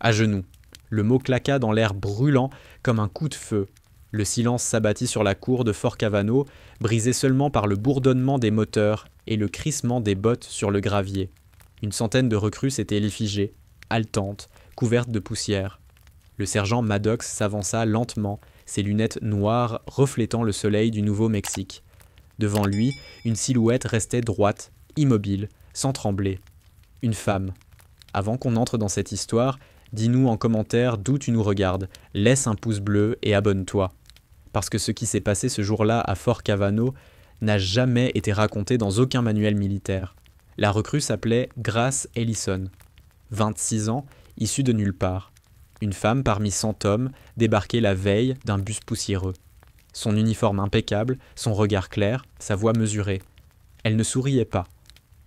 À genoux. Le mot claqua dans l'air brûlant comme un coup de feu. Le silence s'abattit sur la cour de Fort Cavano, brisé seulement par le bourdonnement des moteurs et le crissement des bottes sur le gravier. Une centaine de recrues s'étaient figées, haletantes, couvertes de poussière. Le sergent Maddox s'avança lentement, ses lunettes noires reflétant le soleil du Nouveau-Mexique. Devant lui, une silhouette restait droite, immobile, sans trembler. Une femme. Avant qu'on entre dans cette histoire, dis-nous en commentaire d'où tu nous regardes, laisse un pouce bleu et abonne-toi. Parce que ce qui s'est passé ce jour-là à Fort Cavano n'a jamais été raconté dans aucun manuel militaire. La recrue s'appelait Grace Ellison. 26 ans, issue de nulle part. Une femme parmi 100 hommes, débarquée la veille d'un bus poussiéreux. Son uniforme impeccable, son regard clair, sa voix mesurée. Elle ne souriait pas.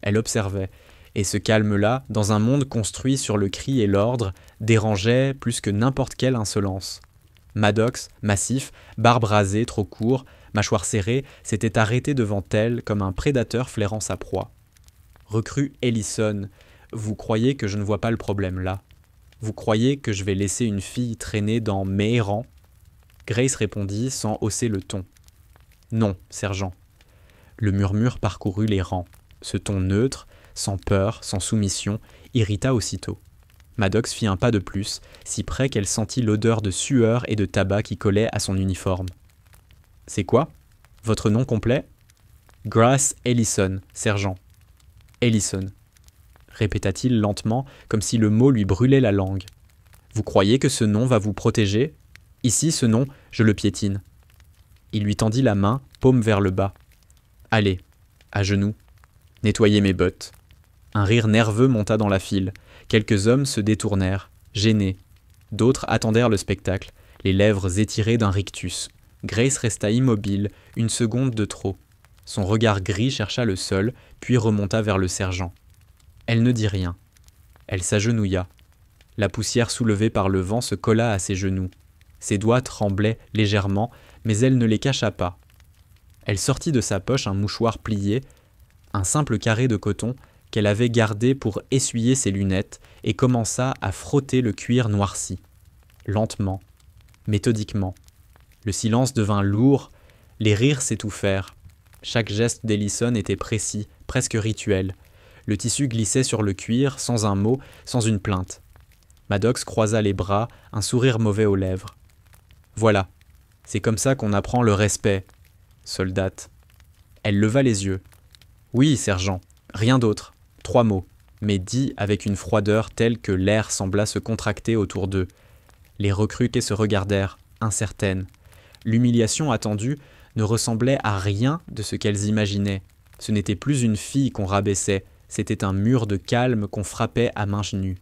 Elle observait. Et ce calme-là, dans un monde construit sur le cri et l'ordre, dérangeait plus que n'importe quelle insolence. Maddox, massif, barbe rasée trop court, mâchoire serrée, s'était arrêté devant elle comme un prédateur flairant sa proie. Recrue Ellison, vous croyez que je ne vois pas le problème là? Vous croyez que je vais laisser une fille traîner dans mes rangs? Grace répondit sans hausser le ton. Non, sergent. Le murmure parcourut les rangs. Ce ton neutre, sans peur, sans soumission, irrita aussitôt. Maddox fit un pas de plus, si près qu'elle sentit l'odeur de sueur et de tabac qui collait à son uniforme. « C'est quoi? Votre nom complet ?»« Grace Ellison, sergent. »« Ellison. » répéta-t-il lentement, comme si le mot lui brûlait la langue. « Vous croyez que ce nom va vous protéger? Ici, ce nom, je le piétine. » Il lui tendit la main, paume vers le bas. « Allez, à genoux. Nettoyez mes bottes. » Un rire nerveux monta dans la file. Quelques hommes se détournèrent, gênés. D'autres attendèrent le spectacle, les lèvres étirées d'un rictus. Grace resta immobile, une seconde de trop. Son regard gris chercha le sol, puis remonta vers le sergent. Elle ne dit rien. Elle s'agenouilla. La poussière soulevée par le vent se colla à ses genoux. Ses doigts tremblaient légèrement, mais elle ne les cacha pas. Elle sortit de sa poche un mouchoir plié, un simple carré de coton qu'elle avait gardé pour essuyer ses lunettes et commença à frotter le cuir noirci. Lentement, méthodiquement. Le silence devint lourd, les rires s'étouffèrent. Chaque geste d'Ellison était précis, presque rituel. Le tissu glissait sur le cuir, sans un mot, sans une plainte. Maddox croisa les bras, un sourire mauvais aux lèvres. « Voilà, c'est comme ça qu'on apprend le respect, soldate. » Elle leva les yeux. « Oui, sergent, rien d'autre. 3 mots, mais dits avec une froideur telle que l'air sembla se contracter autour d'eux. Les recrutés se regardèrent, incertaines. L'humiliation attendue ne ressemblait à rien de ce qu'elles imaginaient. Ce n'était plus une fille qu'on rabaissait, c'était un mur de calme qu'on frappait à mains nues.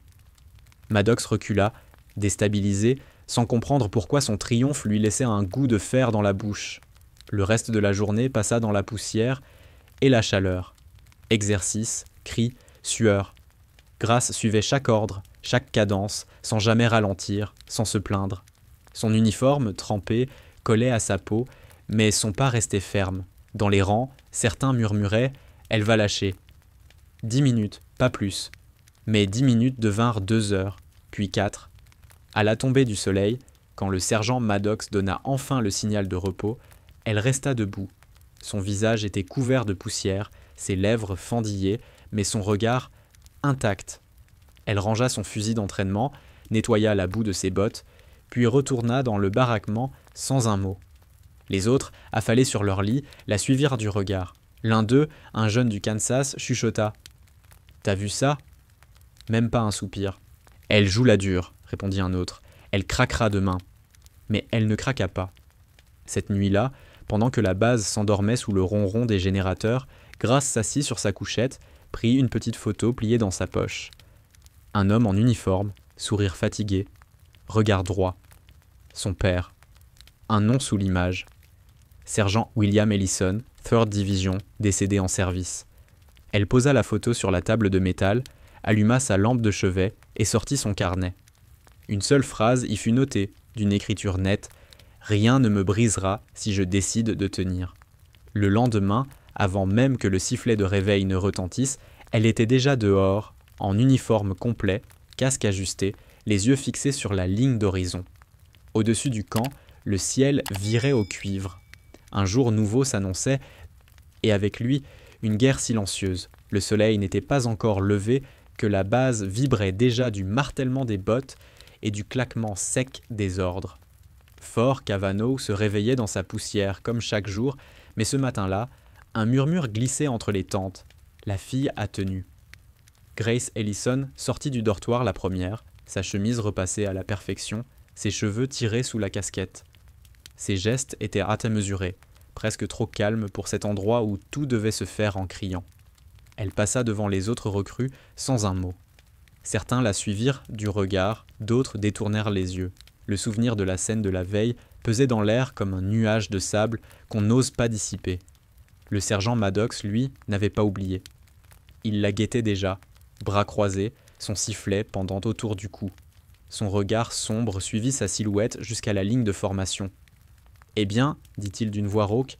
Maddox recula, déstabilisé, sans comprendre pourquoi son triomphe lui laissait un goût de fer dans la bouche. Le reste de la journée passa dans la poussière et la chaleur. Exercice, cris, sueur. Grace suivait chaque ordre, chaque cadence, sans jamais ralentir, sans se plaindre. Son uniforme, trempé, collait à sa peau, mais son pas restait ferme. Dans les rangs, certains murmuraient « Elle va lâcher ». 10 minutes, pas plus. Mais 10 minutes devinrent 2 heures, puis 4. À la tombée du soleil, quand le sergent Maddox donna enfin le signal de repos, elle resta debout. Son visage était couvert de poussière, ses lèvres fendillées, mais son regard intact. Elle rangea son fusil d'entraînement, nettoya la boue de ses bottes, puis retourna dans le baraquement sans un mot. Les autres, affalés sur leur lit, la suivirent du regard. L'un d'eux, un jeune du Kansas, chuchota. « T'as vu ça ?» Même pas un soupir. « Elle joue la dure, » répondit un autre. « Elle craquera demain. » Mais elle ne craqua pas. Cette nuit-là, pendant que la base s'endormait sous le ronron des générateurs, Grace s'assit sur sa couchette, prit une petite photo pliée dans sa poche. Un homme en uniforme, sourire fatigué, regard droit. Son père. Un nom sous l'image. Sergent William Ellison, 3rd Division, décédé en service. Elle posa la photo sur la table de métal, alluma sa lampe de chevet et sortit son carnet. Une seule phrase y fut notée, d'une écriture nette. « Rien ne me brisera si je décide de tenir. » Le lendemain, avant même que le sifflet de réveil ne retentisse, elle était déjà dehors, en uniforme complet, casque ajusté, les yeux fixés sur la ligne d'horizon. Au-dessus du camp, le ciel virait au cuivre. Un jour nouveau s'annonçait, et avec lui, une guerre silencieuse. Le soleil n'était pas encore levé que la base vibrait déjà du martèlement des bottes et du claquement sec des ordres. Fort Cavano se réveillait dans sa poussière comme chaque jour, mais ce matin-là, un murmure glissait entre les tentes. La fille a tenu. Grace Ellison sortit du dortoir la première, sa chemise repassée à la perfection, ses cheveux tirés sous la casquette. Ses gestes étaient hâte à mesurer, presque trop calmes pour cet endroit où tout devait se faire en criant. Elle passa devant les autres recrues sans un mot. Certains la suivirent du regard, d'autres détournèrent les yeux. Le souvenir de la scène de la veille pesait dans l'air comme un nuage de sable qu'on n'ose pas dissiper. Le sergent Maddox, lui, n'avait pas oublié. Il la guettait déjà, bras croisés, son sifflet pendant autour du cou. Son regard sombre suivit sa silhouette jusqu'à la ligne de formation. « Eh bien, dit-il d'une voix rauque,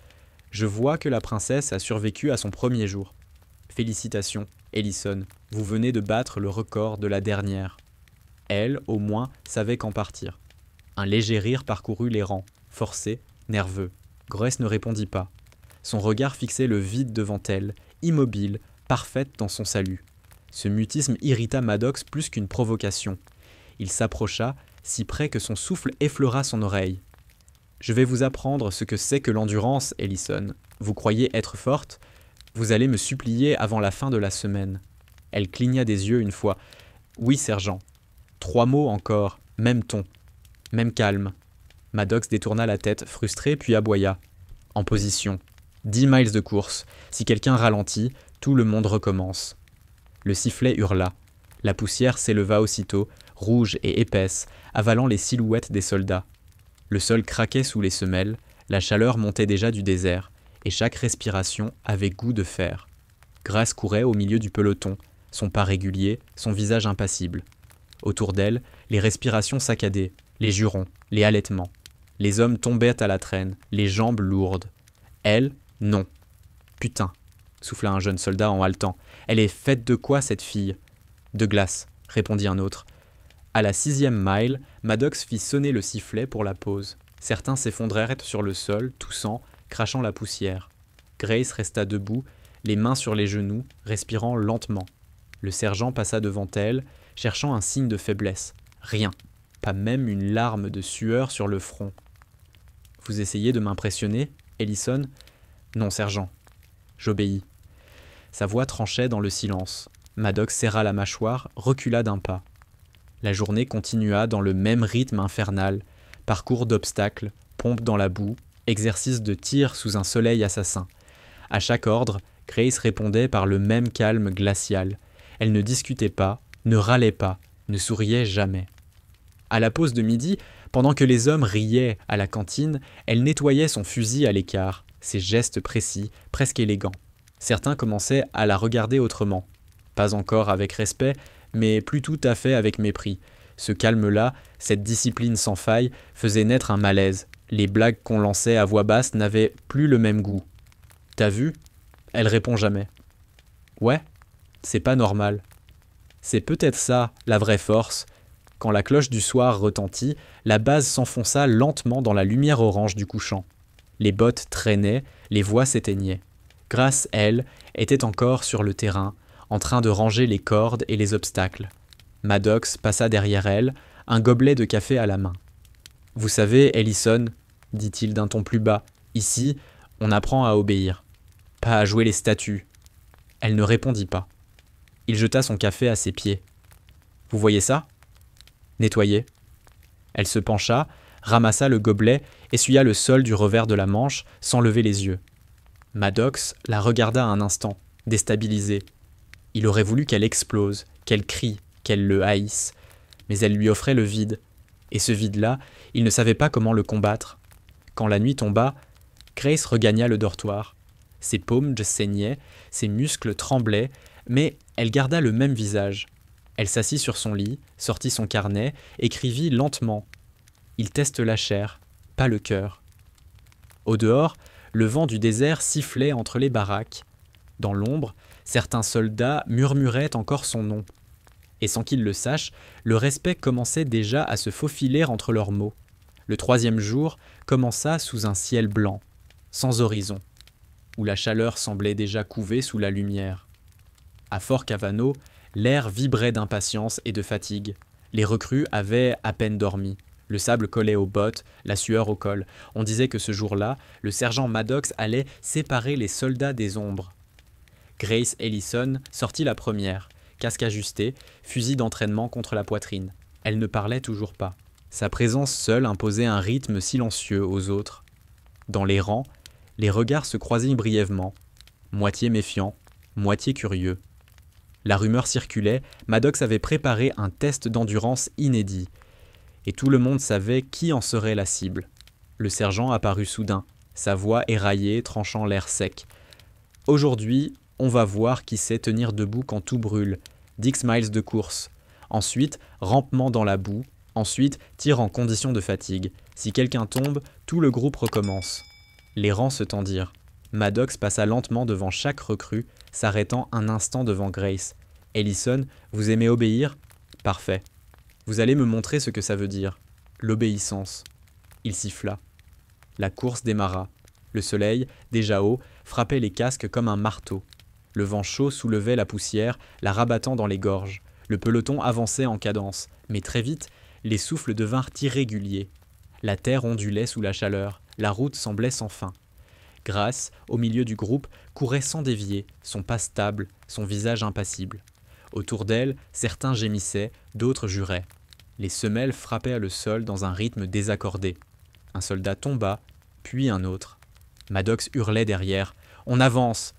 je vois que la princesse a survécu à son premier jour. Félicitations, Ellison, vous venez de battre le record de la dernière. » Elle, au moins, savait qu'en partir. Un léger rire parcourut les rangs, forcé, nerveux. Grace ne répondit pas. Son regard fixait le vide devant elle, immobile, parfaite dans son salut. Ce mutisme irrita Maddox plus qu'une provocation. Il s'approcha, si près que son souffle effleura son oreille. « Je vais vous apprendre ce que c'est que l'endurance, Ellison. Vous croyez être forte ? Vous allez me supplier avant la fin de la semaine. » Elle cligna des yeux une fois. « Oui, sergent. » 3 mots encore, même ton, même calme. Maddox détourna la tête, frustré, puis aboya. En position. 10 miles de course. Si quelqu'un ralentit, tout le monde recommence. Le sifflet hurla. La poussière s'éleva aussitôt, rouge et épaisse, avalant les silhouettes des soldats. Le sol craquait sous les semelles, la chaleur montait déjà du désert, et chaque respiration avait goût de fer. Grace courait au milieu du peloton, son pas régulier, son visage impassible. Autour d'elle, les respirations saccadées, les jurons, les halètements. Les hommes tombaient à la traîne, les jambes lourdes. Elle, non. Putain, souffla un jeune soldat en haletant. Elle est faite de quoi, cette fille ? De glace, répondit un autre. À la 6e mile, Maddox fit sonner le sifflet pour la pause. Certains s'effondrèrent sur le sol, toussant, crachant la poussière. Grace resta debout, les mains sur les genoux, respirant lentement. Le sergent passa devant elle, cherchant un signe de faiblesse. Rien, pas même une larme de sueur sur le front. « Vous essayez de m'impressionner, Ellison ? » ?»« Non, sergent. » J'obéis. Sa voix tranchait dans le silence. Maddox serra la mâchoire, recula d'un pas. La journée continua dans le même rythme infernal, parcours d'obstacles, pompe dans la boue, exercice de tir sous un soleil assassin. À chaque ordre, Grace répondait par le même calme glacial. Elle ne discutait pas, ne râlait pas, ne souriait jamais. À la pause de midi, pendant que les hommes riaient à la cantine, elle nettoyait son fusil à l'écart, ses gestes précis, presque élégants. Certains commençaient à la regarder autrement. Pas encore avec respect, mais plus tout à fait avec mépris. Ce calme-là, cette discipline sans faille, faisait naître un malaise. Les blagues qu'on lançait à voix basse n'avaient plus le même goût. « T'as vu ? » Elle répond jamais. « Ouais, c'est pas normal. » C'est peut-être ça, la vraie force. Quand la cloche du soir retentit, la base s'enfonça lentement dans la lumière orange du couchant. Les bottes traînaient, les voix s'éteignaient. Grace, elle, était encore sur le terrain, en train de ranger les cordes et les obstacles. Maddox passa derrière elle, un gobelet de café à la main. « Vous savez, Ellison, dit-il d'un ton plus bas, ici, on apprend à obéir, pas à jouer les statues. » Elle ne répondit pas. Il jeta son café à ses pieds. « Vous voyez ça ? Nettoyez. » Elle se pencha, ramassa le gobelet, essuya le sol du revers de la manche, sans lever les yeux. Maddox la regarda un instant, déstabilisé. Il aurait voulu qu'elle explose, qu'elle crie, qu'elle le haïsse. Mais elle lui offrait le vide. Et ce vide-là, il ne savait pas comment le combattre. Quand la nuit tomba, Grace regagna le dortoir. Ses paumes saignaient, ses muscles tremblaient, mais elle garda le même visage. Elle s'assit sur son lit, sortit son carnet, écrivit lentement. Il teste la chair, pas le cœur. Au dehors, le vent du désert sifflait entre les baraques. Dans l'ombre, certains soldats murmuraient encore son nom. Et sans qu'ils le sachent, le respect commençait déjà à se faufiler entre leurs mots. Le 3e jour commença sous un ciel blanc, sans horizon, où la chaleur semblait déjà couver sous la lumière. À Fort Cavano, l'air vibrait d'impatience et de fatigue. Les recrues avaient à peine dormi. Le sable collait aux bottes, la sueur au col. On disait que ce jour-là, le sergent Maddox allait séparer les soldats des ombres. Grace Ellison sortit la première, casque ajusté, fusil d'entraînement contre la poitrine. Elle ne parlait toujours pas. Sa présence seule imposait un rythme silencieux aux autres. Dans les rangs, les regards se croisaient brièvement, moitié méfiants, moitié curieux. La rumeur circulait, Maddox avait préparé un test d'endurance inédit. Et tout le monde savait qui en serait la cible. Le sergent apparut soudain, sa voix éraillée, tranchant l'air sec. « Aujourd'hui, on va voir qui sait tenir debout quand tout brûle. 10 miles de course. Ensuite, rampement dans la boue. Ensuite, tir en condition de fatigue. Si quelqu'un tombe, tout le groupe recommence. » Les rangs se tendirent. Maddox passa lentement devant chaque recrue, s'arrêtant un instant devant Grace. « Ellison, vous aimez obéir ? Parfait. Vous allez me montrer ce que ça veut dire. L'obéissance. » Il siffla. La course démarra. Le soleil, déjà haut, frappait les casques comme un marteau. Le vent chaud soulevait la poussière, la rabattant dans les gorges. Le peloton avançait en cadence, mais très vite, les souffles devinrent irréguliers. La terre ondulait sous la chaleur, la route semblait sans fin. Grace, au milieu du groupe, courait sans dévier, son pas stable, son visage impassible. Autour d'elle, certains gémissaient, d'autres juraient. Les semelles frappaient le sol dans un rythme désaccordé. Un soldat tomba, puis un autre. Maddox hurlait derrière. « On avance !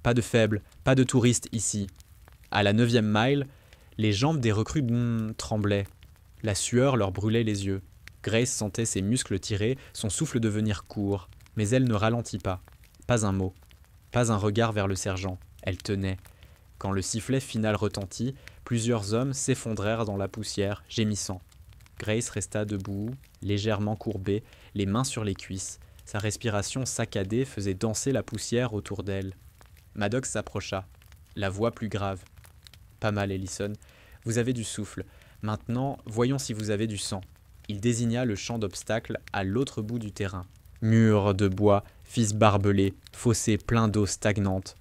Pas de faibles, pas de touristes ici. » À la 9e mile, les jambes des recrues tremblaient. La sueur leur brûlait les yeux. Grace sentait ses muscles tirer, son souffle devenir court. Mais elle ne ralentit pas. Pas un mot. Pas un regard vers le sergent. Elle tenait. Quand le sifflet final retentit, plusieurs hommes s'effondrèrent dans la poussière, gémissant. Grace resta debout, légèrement courbée, les mains sur les cuisses. Sa respiration saccadée faisait danser la poussière autour d'elle. Maddox s'approcha, la voix plus grave. « Pas mal, Ellison. Vous avez du souffle. Maintenant, voyons si vous avez du sang. » Il désigna le champ d'obstacles à l'autre bout du terrain. Murs de bois, fils barbelés, fossés pleins d'eau stagnante.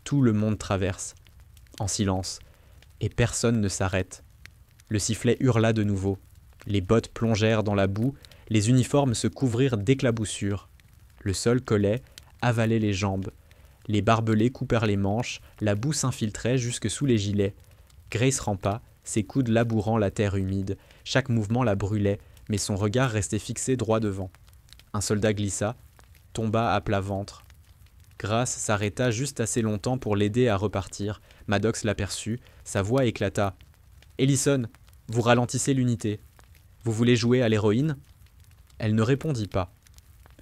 Tout le monde traverse. En silence. Et personne ne s'arrête. Le sifflet hurla de nouveau. Les bottes plongèrent dans la boue, les uniformes se couvrirent d'éclaboussures. Le sol collait, avalait les jambes. Les barbelés coupèrent les manches, la boue s'infiltrait jusque sous les gilets. Grace rampa, ses coudes labourant la terre humide. Chaque mouvement la brûlait, mais son regard restait fixé droit devant. Un soldat glissa, tomba à plat ventre. Grace s'arrêta juste assez longtemps pour l'aider à repartir. Maddox l'aperçut, sa voix éclata. « Ellison, vous ralentissez l'unité. Vous voulez jouer à l'héroïne ?» Elle ne répondit pas.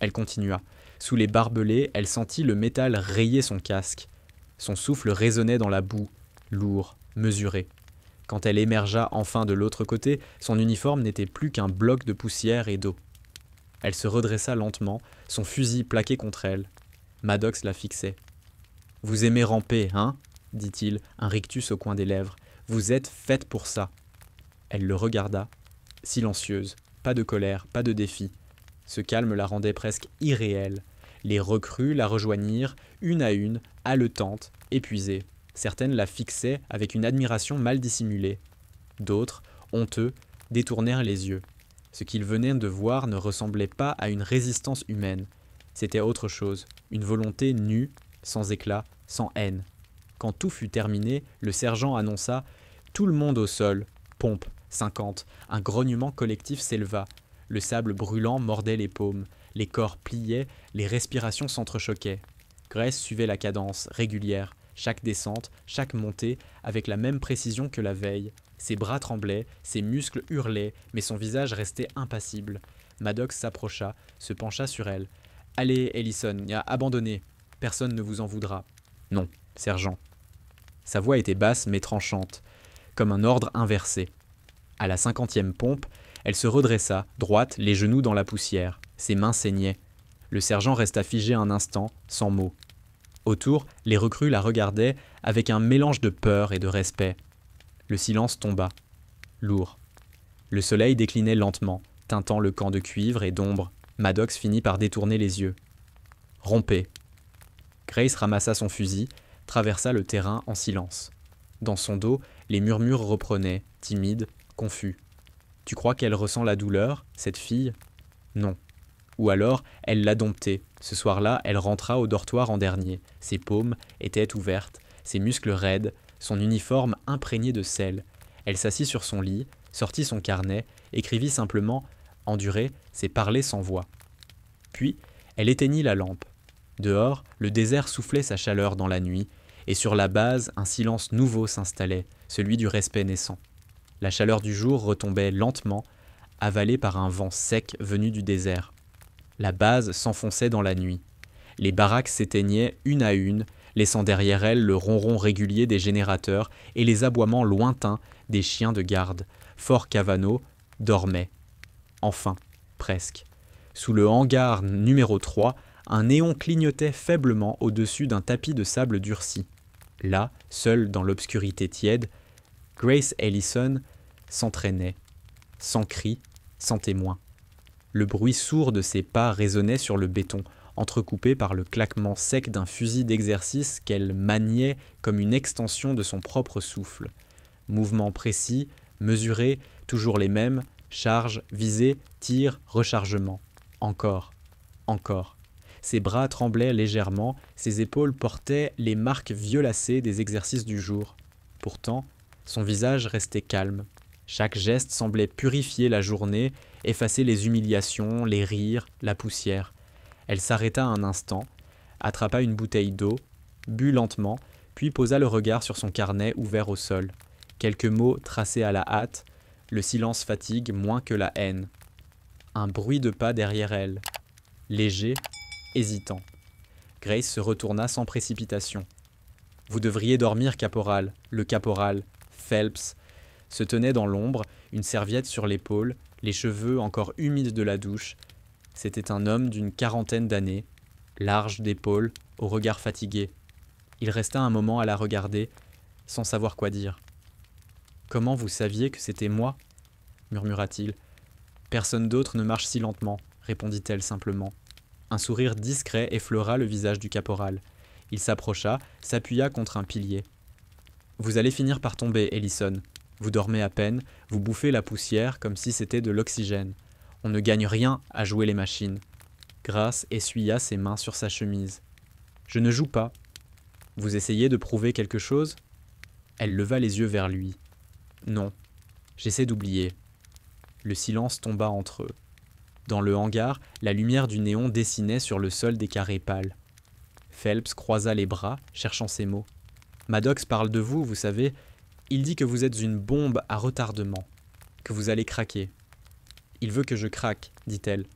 Elle continua. Sous les barbelés, elle sentit le métal rayer son casque. Son souffle résonnait dans la boue, lourd, mesuré. Quand elle émergea enfin de l'autre côté, son uniforme n'était plus qu'un bloc de poussière et d'eau. Elle se redressa lentement, son fusil plaqué contre elle. Maddox la fixait. « Vous aimez ramper, hein ?» dit-il, un rictus au coin des lèvres. « Vous êtes faite pour ça. » Elle le regarda, silencieuse, pas de colère, pas de défi. Ce calme la rendait presque irréelle. Les recrues la rejoignirent, une à une, haletantes, épuisées. Certaines la fixaient avec une admiration mal dissimulée. D'autres, honteux, détournèrent les yeux. Ce qu'ils venaient de voir ne ressemblait pas à une résistance humaine. C'était autre chose, une volonté nue, sans éclat, sans haine. Quand tout fut terminé, le sergent annonça « Tout le monde au sol, pompe, 50 ». Un grognement collectif s'éleva. Le sable brûlant mordait les paumes. Les corps pliaient, les respirations s'entrechoquaient. Grace suivait la cadence, régulière, chaque descente, chaque montée, avec la même précision que la veille. Ses bras tremblaient, ses muscles hurlaient, mais son visage restait impassible. Maddox s'approcha, se pencha sur elle. « Allez, Ellison, abandonnez. Personne ne vous en voudra. »« Non, sergent. » Sa voix était basse mais tranchante, comme un ordre inversé. À la 50e pompe, elle se redressa, droite, les genoux dans la poussière. Ses mains saignaient. Le sergent resta figé un instant, sans mots. Autour, les recrues la regardaient avec un mélange de peur et de respect. Le silence tomba, lourd. Le soleil déclinait lentement, teintant le camp de cuivre et d'ombre. Maddox finit par détourner les yeux. « Rompez !» Grace ramassa son fusil, traversa le terrain en silence. Dans son dos, les murmures reprenaient, timides, confus. « Tu crois qu'elle ressent la douleur, cette fille ?» Non. Ou alors, elle l'a domptée. Ce soir-là, elle rentra au dortoir en dernier. Ses paumes étaient ouvertes, ses muscles raides, son uniforme imprégné de sel. Elle s'assit sur son lit, sortit son carnet, écrivit simplement « Endurer, c'est parler sans voix ». Puis, elle éteignit la lampe. Dehors, le désert soufflait sa chaleur dans la nuit, et sur la base, un silence nouveau s'installait, celui du respect naissant. La chaleur du jour retombait lentement, avalée par un vent sec venu du désert. La base s'enfonçait dans la nuit. Les baraques s'éteignaient une à une, laissant derrière elles le ronron régulier des générateurs et les aboiements lointains des chiens de garde. Fort Cavano dormait. Enfin, presque. Sous le hangar numéro 3, un néon clignotait faiblement au-dessus d'un tapis de sable durci. Là, seule dans l'obscurité tiède, Grace Ellison s'entraînait, sans cri, sans témoin. Le bruit sourd de ses pas résonnait sur le béton, entrecoupé par le claquement sec d'un fusil d'exercice qu'elle maniait comme une extension de son propre souffle. Mouvements précis, mesurés, toujours les mêmes, charge, visée, tir, rechargement. Encore, encore. Ses bras tremblaient légèrement, ses épaules portaient les marques violacées des exercices du jour. Pourtant, son visage restait calme. Chaque geste semblait purifier la journée, effacer les humiliations, les rires, la poussière. Elle s'arrêta un instant, attrapa une bouteille d'eau, but lentement, puis posa le regard sur son carnet ouvert au sol. Quelques mots tracés à la hâte, le silence fatigue moins que la haine. Un bruit de pas derrière elle, léger, hésitant. Grace se retourna sans précipitation. « Vous devriez dormir, caporal. » Le caporal, Phelps, se tenait dans l'ombre, une serviette sur l'épaule, les cheveux encore humides de la douche. C'était un homme d'une quarantaine d'années, large d'épaules, au regard fatigué. Il resta un moment à la regarder, sans savoir quoi dire. « Comment vous saviez que c'était moi ?» murmura-t-il. « Personne d'autre ne marche si lentement, » répondit-elle simplement. Un sourire discret effleura le visage du caporal. Il s'approcha, s'appuya contre un pilier. « Vous allez finir par tomber, Ellison. Vous dormez à peine, vous bouffez la poussière comme si c'était de l'oxygène. On ne gagne rien à jouer les machines. » Grace essuya ses mains sur sa chemise. « Je ne joue pas. Vous essayez de prouver quelque chose ?» Elle leva les yeux vers lui. « Non. J'essaie d'oublier. » Le silence tomba entre eux. Dans le hangar, la lumière du néon dessinait sur le sol des carrés pâles. Phelps croisa les bras, cherchant ses mots. « Maddox parle de vous, vous savez. Il dit que vous êtes une bombe à retardement, que vous allez craquer. »« Il veut que je craque, dit-elle.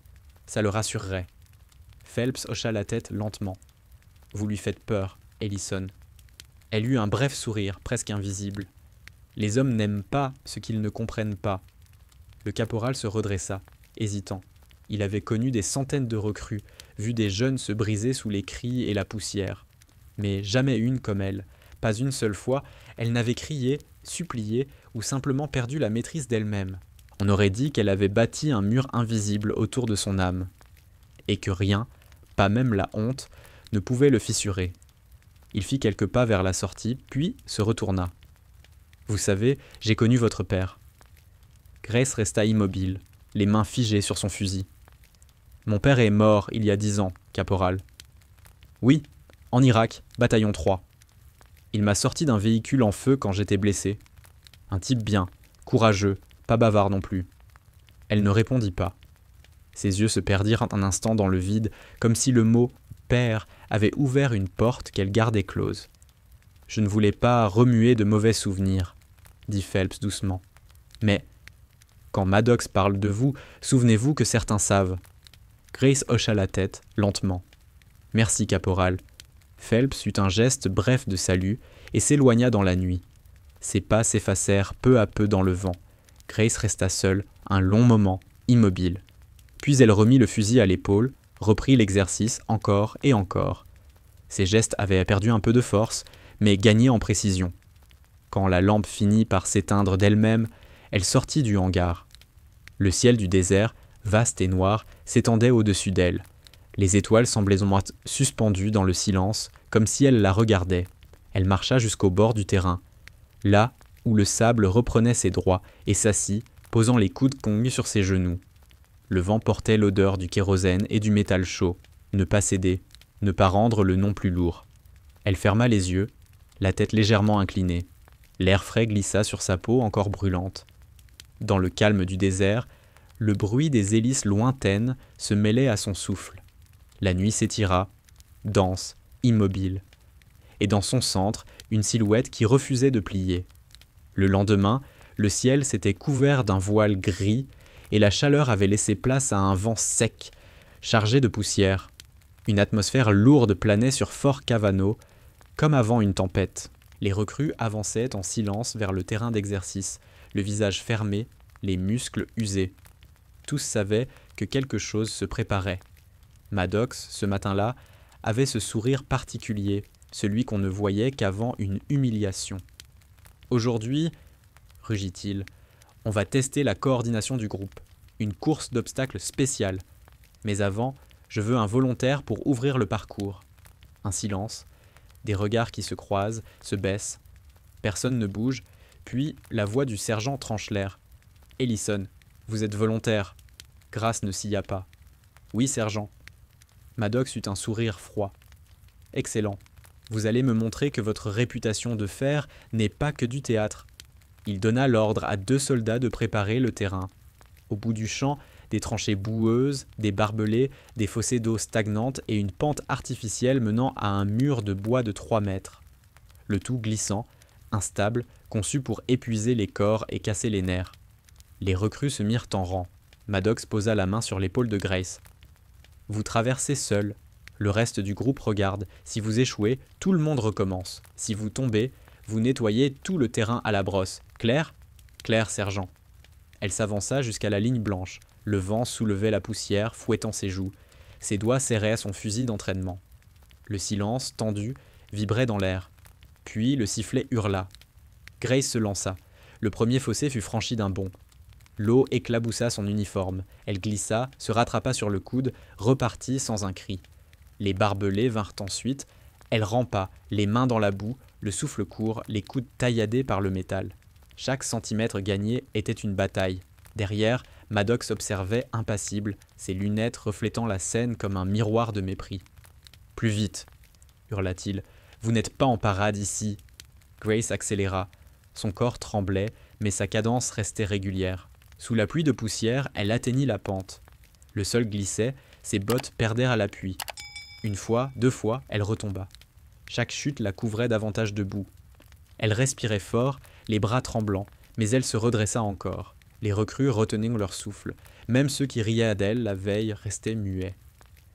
Ça le rassurerait. » Phelps hocha la tête lentement. « Vous lui faites peur, Ellison. » Elle eut un bref sourire, presque invisible. « Les hommes n'aiment pas ce qu'ils ne comprennent pas. » Le caporal se redressa, hésitant. Il avait connu des centaines de recrues, vu des jeunes se briser sous les cris et la poussière. Mais jamais une comme elle. Pas une seule fois, elle n'avait crié, supplié ou simplement perdu la maîtrise d'elle-même. On aurait dit qu'elle avait bâti un mur invisible autour de son âme. Et que rien, pas même la honte, ne pouvait le fissurer. Il fit quelques pas vers la sortie, puis se retourna. « Vous savez, j'ai connu votre père. » Grace resta immobile, les mains figées sur son fusil. « Mon père est mort il y a 10 ans, caporal. »« Oui, en Irak, bataillon 3. Il m'a sorti d'un véhicule en feu quand j'étais blessé. Un type bien, courageux, pas bavard non plus. » Elle ne répondit pas. Ses yeux se perdirent un instant dans le vide, comme si le mot « père » avait ouvert une porte qu'elle gardait close. « Je ne voulais pas remuer de mauvais souvenirs, » dit Phelps doucement. « Mais, quand Maddox parle de vous, souvenez-vous que certains savent. » Grace hocha la tête, lentement. « Merci, caporal. » Phelps eut un geste bref de salut et s'éloigna dans la nuit. Ses pas s'effacèrent peu à peu dans le vent. Grace resta seule, un long moment, immobile. Puis elle remit le fusil à l'épaule, reprit l'exercice encore et encore. Ses gestes avaient perdu un peu de force, mais gagné en précision. Quand la lampe finit par s'éteindre d'elle-même, elle sortit du hangar. Le ciel du désert, vaste et noir, s'étendait au-dessus d'elle. Les étoiles semblaient suspendues dans le silence, comme si elle la regardait. Elle marcha jusqu'au bord du terrain, là où le sable reprenait ses droits, et s'assit, posant les coudes congnus sur ses genoux. Le vent portait l'odeur du kérosène et du métal chaud. Ne pas céder, ne pas rendre le non plus lourd. Elle ferma les yeux, la tête légèrement inclinée. L'air frais glissa sur sa peau encore brûlante. Dans le calme du désert, le bruit des hélices lointaines se mêlait à son souffle. La nuit s'étira, dense, immobile. Et dans son centre, une silhouette qui refusait de plier. Le lendemain, le ciel s'était couvert d'un voile gris et la chaleur avait laissé place à un vent sec, chargé de poussière. Une atmosphère lourde planait sur Fort Cavano, comme avant une tempête. Les recrues avançaient en silence vers le terrain d'exercice, le visage fermé, les muscles usés. Tous savaient que quelque chose se préparait. Maddox, ce matin-là, avait ce sourire particulier, celui qu'on ne voyait qu'avant une humiliation. « Aujourd'hui, rugit-il, on va tester la coordination du groupe, une course d'obstacles spéciale. Mais avant, je veux un volontaire pour ouvrir le parcours. » Un silence, des regards qui se croisent, se baissent. Personne ne bouge, puis la voix du sergent tranche l'air. « Ellison, vous êtes volontaire. » Grace ne scia pas. « Oui, sergent. » Maddox eut un sourire froid. « Excellent. Vous allez me montrer que votre réputation de fer n'est pas que du théâtre. » Il donna l'ordre à 2 soldats de préparer le terrain. Au bout du champ, des tranchées boueuses, des barbelés, des fossés d'eau stagnantes et une pente artificielle menant à un mur de bois de 3 mètres. Le tout glissant, instable, conçu pour épuiser les corps et casser les nerfs. Les recrues se mirent en rang. Maddox posa la main sur l'épaule de Grace. « Vous traversez seul. Le reste du groupe regarde. Si vous échouez, tout le monde recommence. Si vous tombez, vous nettoyez tout le terrain à la brosse. Clair ? Clair, sergent. » Elle s'avança jusqu'à la ligne blanche. Le vent soulevait la poussière, fouettant ses joues. Ses doigts serraient son fusil d'entraînement. Le silence, tendu, vibrait dans l'air. Puis le sifflet hurla. Grace se lança. Le premier fossé fut franchi d'un bond. L'eau éclaboussa son uniforme. Elle glissa, se rattrapa sur le coude, repartit sans un cri. Les barbelés vinrent ensuite. Elle rampa, les mains dans la boue, le souffle court, les coudes tailladés par le métal. Chaque centimètre gagné était une bataille. Derrière, Maddox observait impassible, ses lunettes reflétant la scène comme un miroir de mépris. « Plus vite !» hurla-t-il. « Vous n'êtes pas en parade ici !» Grace accéléra. Son corps tremblait, mais sa cadence restait régulière. Sous la pluie de poussière, elle atteignit la pente. Le sol glissait, ses bottes perdèrent à l'appui. Une fois, 2 fois, elle retomba. Chaque chute la couvrait davantage de boue. Elle respirait fort, les bras tremblants, mais elle se redressa encore. Les recrues retenaient leur souffle. Même ceux qui riaient d'elle la veille restaient muets.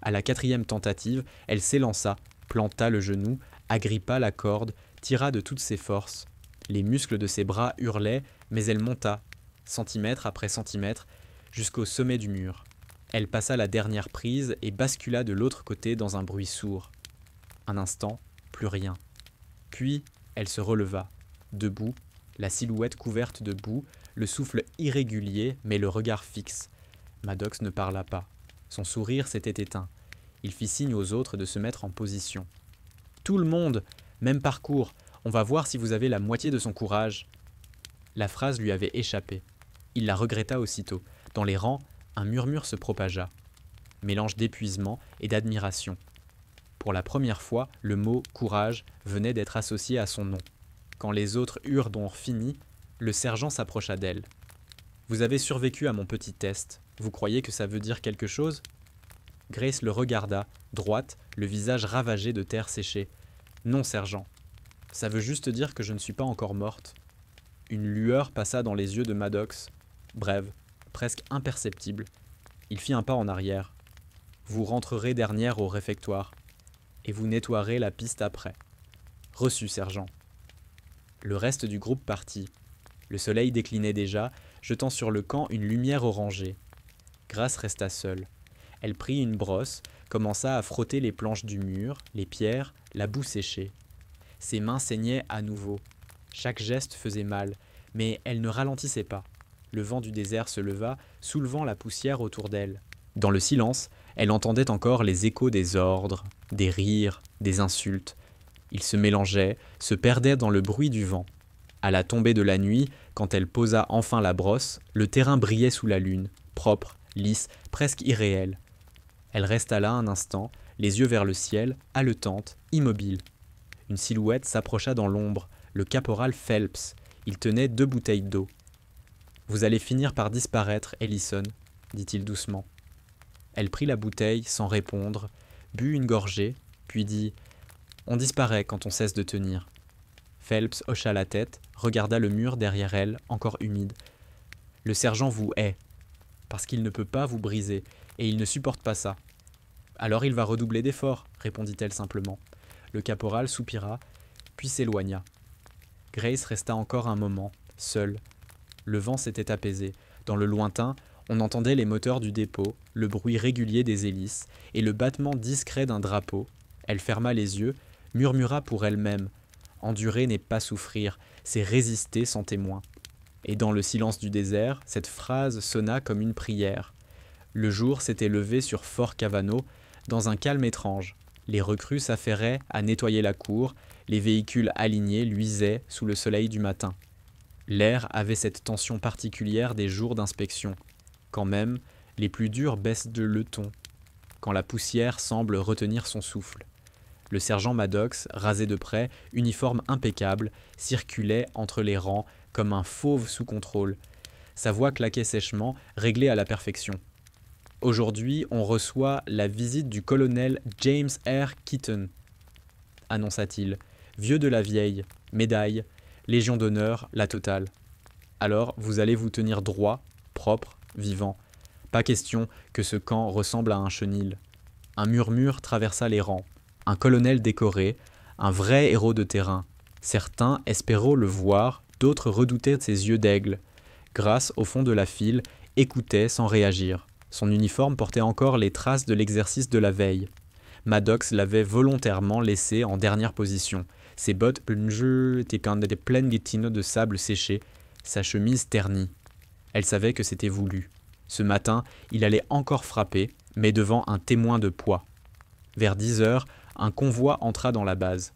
À la 4e tentative, elle s'élança, planta le genou, agrippa la corde, tira de toutes ses forces. Les muscles de ses bras hurlaient, mais elle monta, centimètre après centimètre, jusqu'au sommet du mur. Elle passa la dernière prise et bascula de l'autre côté dans un bruit sourd. Un instant, plus rien. Puis, elle se releva, debout, la silhouette couverte de boue, le souffle irrégulier mais le regard fixe. Maddox ne parla pas. Son sourire s'était éteint. Il fit signe aux autres de se mettre en position. « Tout le monde, même parcours, on va voir si vous avez la moitié de son courage. » La phrase lui avait échappé. Il la regretta aussitôt. Dans les rangs, un murmure se propagea. Mélange d'épuisement et d'admiration. Pour la première fois, le mot « courage » venait d'être associé à son nom. Quand les autres eurent donc fini, le sergent s'approcha d'elle. « Vous avez survécu à mon petit test. Vous croyez que ça veut dire quelque chose ?» Grace le regarda, droite, le visage ravagé de terre séchée. « Non, sergent. Ça veut juste dire que je ne suis pas encore morte. » Une lueur passa dans les yeux de Maddox, brève, presque imperceptible. Il fit un pas en arrière. « Vous rentrerez dernière au réfectoire, et vous nettoierez la piste après. » « Reçu, sergent. » Le reste du groupe partit. Le soleil déclinait déjà, jetant sur le camp une lumière orangée. Grace resta seule. Elle prit une brosse, commença à frotter les planches du mur, les pierres, la boue séchée. Ses mains saignaient à nouveau. Chaque geste faisait mal, mais elle ne ralentissait pas. Le vent du désert se leva, soulevant la poussière autour d'elle. Dans le silence, elle entendait encore les échos des ordres, des rires, des insultes. Ils se mélangeaient, se perdaient dans le bruit du vent. À la tombée de la nuit, quand elle posa enfin la brosse, le terrain brillait sous la lune, propre, lisse, presque irréel. Elle resta là un instant, les yeux vers le ciel, haletante, immobile. Une silhouette s'approcha dans l'ombre, le caporal Phelps. Il tenait 2 bouteilles d'eau. « Vous allez finir par disparaître, Ellison, » dit-il doucement. Elle prit la bouteille sans répondre, but une gorgée, puis dit « On disparaît quand on cesse de tenir. » Phelps hocha la tête, regarda le mur derrière elle, encore humide. « Le sergent vous hait, parce qu'il ne peut pas vous briser, et il ne supporte pas ça. »« Alors il va redoubler d'efforts, » répondit-elle simplement. Le caporal soupira, puis s'éloigna. Grace resta encore un moment, seule. Le vent s'était apaisé. Dans le lointain, on entendait les moteurs du dépôt, le bruit régulier des hélices et le battement discret d'un drapeau. Elle ferma les yeux, murmura pour elle-même. Endurer n'est pas souffrir, c'est résister sans témoin. Et dans le silence du désert, cette phrase sonna comme une prière. Le jour s'était levé sur Fort Cavano, dans un calme étrange. Les recrues s'affairaient à nettoyer la cour, les véhicules alignés luisaient sous le soleil du matin. L'air avait cette tension particulière des jours d'inspection. Quand même, les plus durs baissent de le ton, quand la poussière semble retenir son souffle. Le sergent Maddox, rasé de près, uniforme impeccable, circulait entre les rangs comme un fauve sous contrôle. Sa voix claquait sèchement, réglée à la perfection. « Aujourd'hui, on reçoit la visite du colonel James R. Keaton, » annonça-t-il. « Vieux de la vieille, médaille, Légion d'honneur, la totale. Alors, vous allez vous tenir droit, propre, vivant. Pas question que ce camp ressemble à un chenil. » Un murmure traversa les rangs. Un colonel décoré, un vrai héros de terrain. Certains espéraient le voir, d'autres redoutaient ses yeux d'aigle. Grace, au fond de la file, écoutait sans réagir. Son uniforme portait encore les traces de l'exercice de la veille. Maddox l'avait volontairement laissé en dernière position. Ses bottes étaient pleines de sable séché, sa chemise ternie. Elle savait que c'était voulu. Ce matin, il allait encore frapper, mais devant un témoin de poids. Vers 10 heures, un convoi entra dans la base.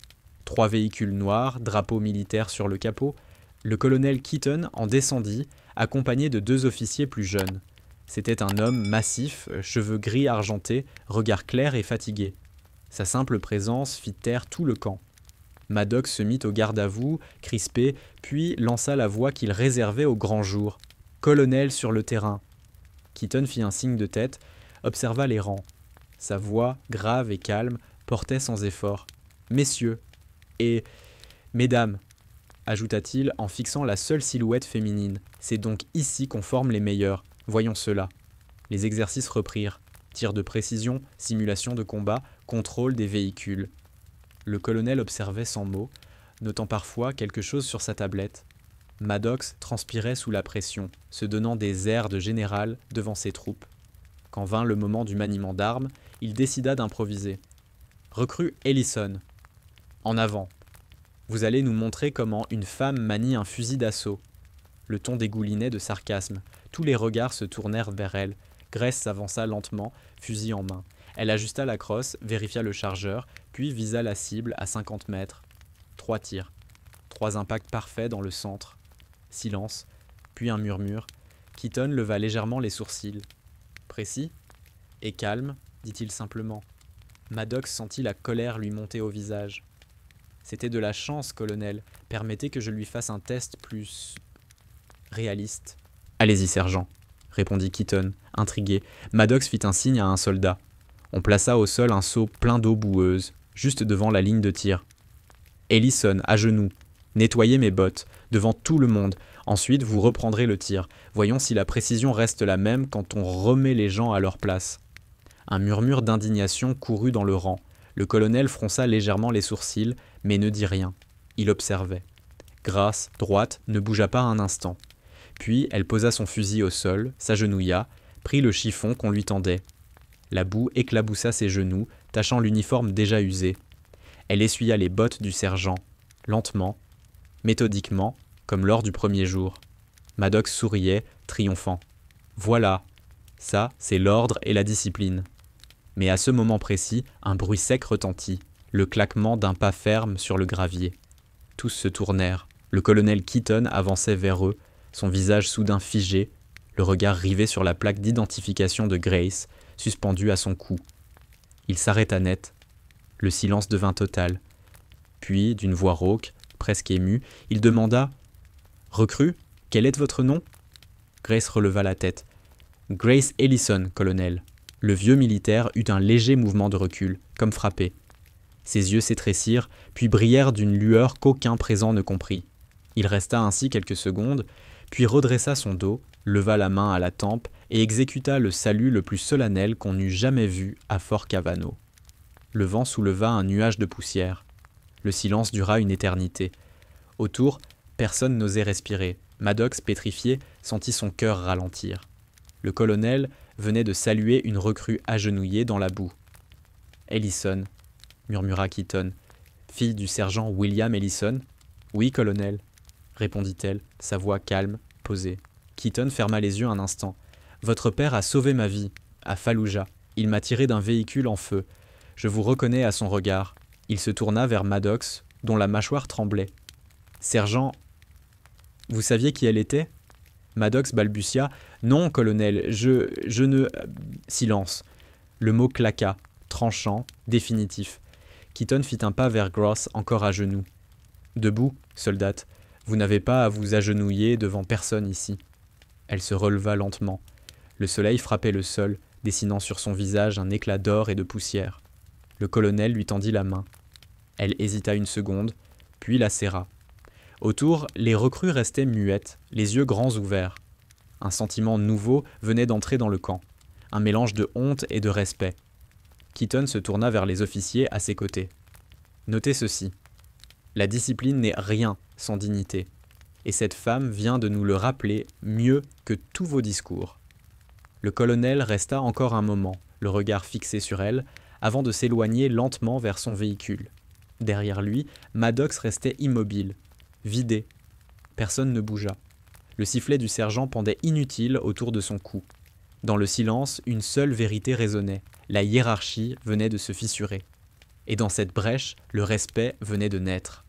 3 véhicules noirs, drapeau militaire sur le capot. Le colonel Keaton en descendit, accompagné de 2 officiers plus jeunes. C'était un homme massif, cheveux gris argentés, regard clair et fatigué. Sa simple présence fit taire tout le camp. Maddox se mit au garde-à-vous, crispé, puis lança la voix qu'il réservait au grand jour. « Colonel sur le terrain !» Keaton fit un signe de tête, observa les rangs. Sa voix, grave et calme, portait sans effort. « Messieurs, et mesdames !» ajouta-t-il en fixant la seule silhouette féminine. « C'est donc ici qu'on forme les meilleurs. Voyons cela. » Les exercices reprirent. Tir de précision, simulation de combat, contrôle des véhicules. Le colonel observait sans mots, notant parfois quelque chose sur sa tablette. Maddox transpirait sous la pression, se donnant des airs de général devant ses troupes. Quand vint le moment du maniement d'armes, il décida d'improviser. « Recrue Ellison. En avant. Vous allez nous montrer comment une femme manie un fusil d'assaut. » Le ton dégoulinait de sarcasme. Tous les regards se tournèrent vers elle. Grace s'avança lentement, fusil en main. Elle ajusta la crosse, vérifia le chargeur, puis visa la cible à 50 mètres. 3 tirs. 3 impacts parfaits dans le centre. Silence, puis un murmure. Keaton leva légèrement les sourcils. « Précis ? Et calme ?» dit-il simplement. Maddox sentit la colère lui monter au visage. « C'était de la chance, colonel. Permettez que je lui fasse un test plus réaliste. »« Allez-y, sergent, » répondit Keaton, intrigué. Maddox fit un signe à un soldat. On plaça au sol un seau plein d'eau boueuse, juste devant la ligne de tir. « Ellison, à genoux. Nettoyez mes bottes, devant tout le monde. Ensuite, vous reprendrez le tir. Voyons si la précision reste la même quand on remet les gens à leur place. » Un murmure d'indignation courut dans le rang. Le colonel fronça légèrement les sourcils, mais ne dit rien. Il observait. Grace, droite, ne bougea pas un instant. Puis elle posa son fusil au sol, s'agenouilla, prit le chiffon qu'on lui tendait. La boue éclaboussa ses genoux, tachant l'uniforme déjà usé. Elle essuya les bottes du sergent. Lentement, méthodiquement, comme lors du premier jour. Maddox souriait, triomphant. Voilà, ça, c'est l'ordre et la discipline. Mais à ce moment précis, un bruit sec retentit, le claquement d'un pas ferme sur le gravier. Tous se tournèrent. Le colonel Keaton avançait vers eux, son visage soudain figé, le regard rivé sur la plaque d'identification de Grace, suspendue à son cou. Il s'arrêta net. Le silence devint total. Puis, d'une voix rauque, presque émue, il demanda « Recrue, quel est votre nom ?» Grace releva la tête. « Grace Ellison, colonel. » Le vieux militaire eut un léger mouvement de recul, comme frappé. Ses yeux s'étrécirent, puis brillèrent d'une lueur qu'aucun présent ne comprit. Il resta ainsi quelques secondes, puis redressa son dos, leva la main à la tempe et exécuta le salut le plus solennel qu'on eût jamais vu à Fort Cavano. Le vent souleva un nuage de poussière. Le silence dura une éternité. Autour, personne n'osait respirer. Maddox, pétrifié, sentit son cœur ralentir. Le colonel venait de saluer une recrue agenouillée dans la boue. « Ellison » murmura Keaton. « Fille du sergent William Ellison ?»« Oui, colonel » répondit-elle, sa voix calme, posée. Keaton ferma les yeux un instant. « Votre père a sauvé ma vie, à Fallujah. Il m'a tiré d'un véhicule en feu. Je vous reconnais à son regard. » Il se tourna vers Maddox, dont la mâchoire tremblait. « Sergent, vous saviez qui elle était ?» Maddox balbutia. « Non, colonel, je ne... » Silence. Le mot claqua, tranchant, définitif. Keaton fit un pas vers Gross, encore à genoux. « Debout, soldate. Vous n'avez pas à vous agenouiller devant personne ici. » Elle se releva lentement. Le soleil frappait le sol, dessinant sur son visage un éclat d'or et de poussière. Le colonel lui tendit la main. Elle hésita une seconde, puis la serra. Autour, les recrues restaient muettes, les yeux grands ouverts. Un sentiment nouveau venait d'entrer dans le camp, un mélange de honte et de respect. Keaton se tourna vers les officiers à ses côtés. « Notez ceci. La discipline n'est rien sans dignité, et cette femme vient de nous le rappeler mieux que tous vos discours. » Le colonel resta encore un moment, le regard fixé sur elle, avant de s'éloigner lentement vers son véhicule. Derrière lui, Maddox restait immobile, vidé. Personne ne bougea. Le sifflet du sergent pendait inutile autour de son cou. Dans le silence, une seule vérité résonnait. La hiérarchie venait de se fissurer. Et dans cette brèche, le respect venait de naître.